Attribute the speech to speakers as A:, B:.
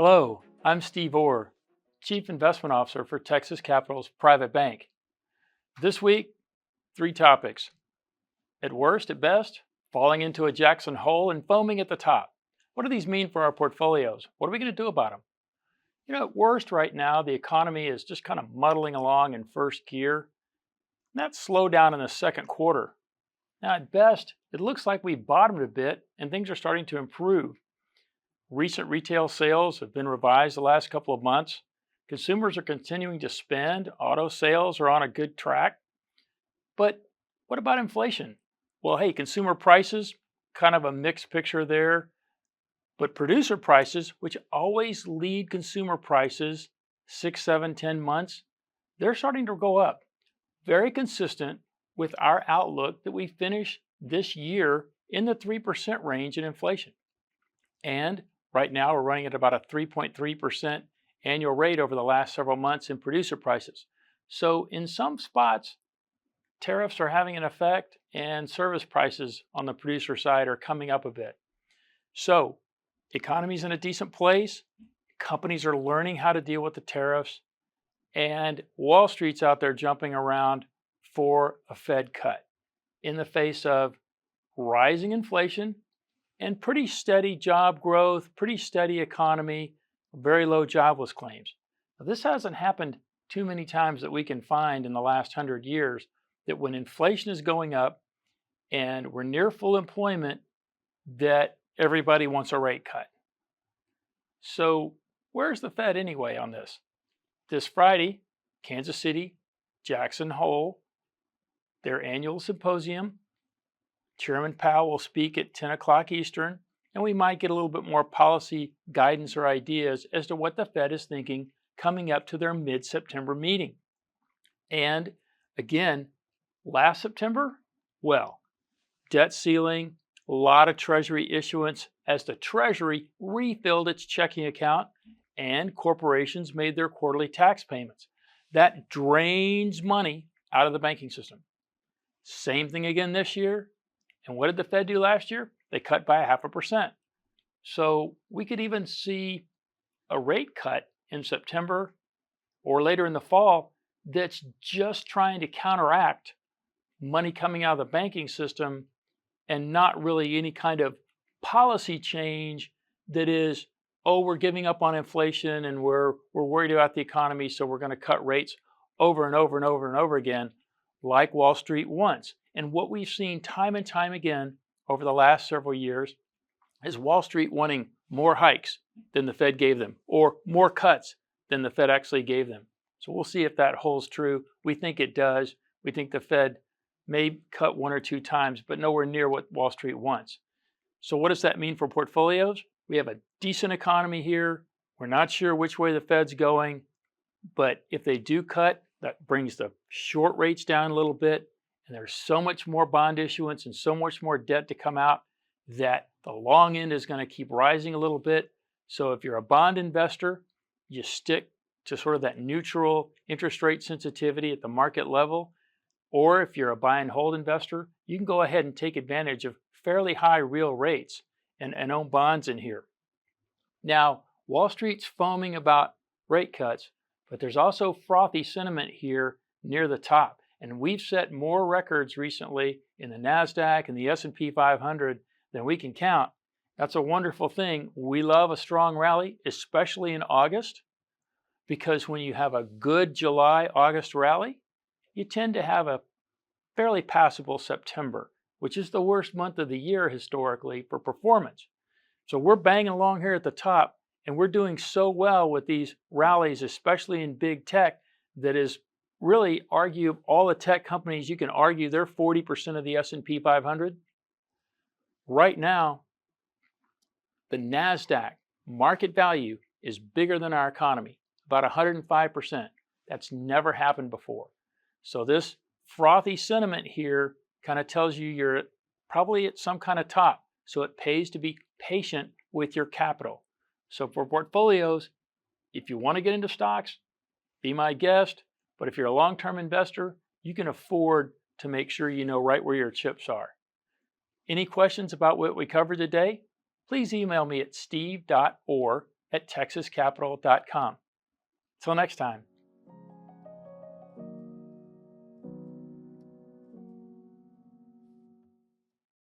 A: Hello, I'm Steve Orr, Chief Investment Officer for Texas Capital's Private Bank. This week, three topics. At worst, at best, falling into a Jackson hole and foaming at the top. What do these mean for our portfolios? What are we going to do about them? At worst right now, the economy is just kind of muddling along in first gear. And that's slowed down in the second quarter. Now, at best, it looks like we've bottomed a bit and things are starting to improve. Recent retail sales have been revised the last couple of months. Consumers are continuing to spend. Auto sales are on a good track. But what about inflation? Well, hey, consumer prices, kind of a mixed picture there. But producer prices, which always lead consumer prices 6, 7, 10 months, they're starting to go up. Very consistent with our outlook that we finish this year in the 3% range in inflation. And right now, we're running at about a 3.3% annual rate over the last several months in producer prices. So in some spots, tariffs are having an effect and service prices on the producer side are coming up a bit. So economy's in a decent place. Companies are learning how to deal with the tariffs. And Wall Street's out there jumping around for a Fed cut in the face of rising inflation and pretty steady job growth, pretty steady economy, very low jobless claims. Now, this hasn't happened too many times that we can find in the last 100 years, that when inflation is going up and we're near full employment, that everybody wants a rate cut. So where's the Fed anyway on this? This Friday, Kansas City, Jackson Hole, their annual symposium. Chairman Powell will speak at 10 o'clock Eastern, and we might get a little bit more policy guidance or ideas as to what the Fed is thinking coming up to their mid-September meeting. And again, last September, well, debt ceiling, a lot of Treasury issuance as the Treasury refilled its checking account and corporations made their quarterly tax payments. That drains money out of the banking system. Same thing again this year. And what did the Fed do last year? They cut by 0.5%. So we could even see a rate cut in September or later in the fall that's just trying to counteract money coming out of the banking system and not really any kind of policy change that is, oh, we're giving up on inflation and we're worried about the economy, so we're going to cut rates over and over and over and over again, like Wall Street wants. And what we've seen time and time again over the last several years is Wall Street wanting more hikes than the Fed gave them, or more cuts than the Fed actually gave them. So we'll see if that holds true. We think it does. We think the Fed may cut 1 or 2 times, but nowhere near what Wall Street wants. So what does that mean for portfolios? We have a decent economy here. We're not sure which way the Fed's going, but if they do cut, that brings the short rates down a little bit. And there's so much more bond issuance and so much more debt to come out that the long end is going to keep rising a little bit. So if you're a bond investor, you stick to sort of that neutral interest rate sensitivity at the market level. Or if you're a buy and hold investor, you can go ahead and take advantage of fairly high real rates and own bonds in here. Now, Wall Street's foaming about rate cuts, but there's also frothy sentiment here near the top. And we've set more records recently in the NASDAQ and the S&P 500 than we can count. That's a wonderful thing. We love a strong rally, especially in August, because when you have a good July-August rally, you tend to have a fairly passable September, which is the worst month of the year historically for performance. So we're banging along here at the top, and we're doing so well with these rallies, especially in big tech, that is really argue all the tech companies, you can argue they're 40% of the S&P 500. Right now, the NASDAQ market value is bigger than our economy, about 105%. That's never happened before. So this frothy sentiment here kind of tells you you're probably at some kind of top. So it pays to be patient with your capital. So for portfolios, if you want to get into stocks, be my guest. But if you're a long-term investor, you can afford to make sure you know right where your chips are. Any questions about what we covered today? Please email me at steve.orr at texascapital.com. Till next time.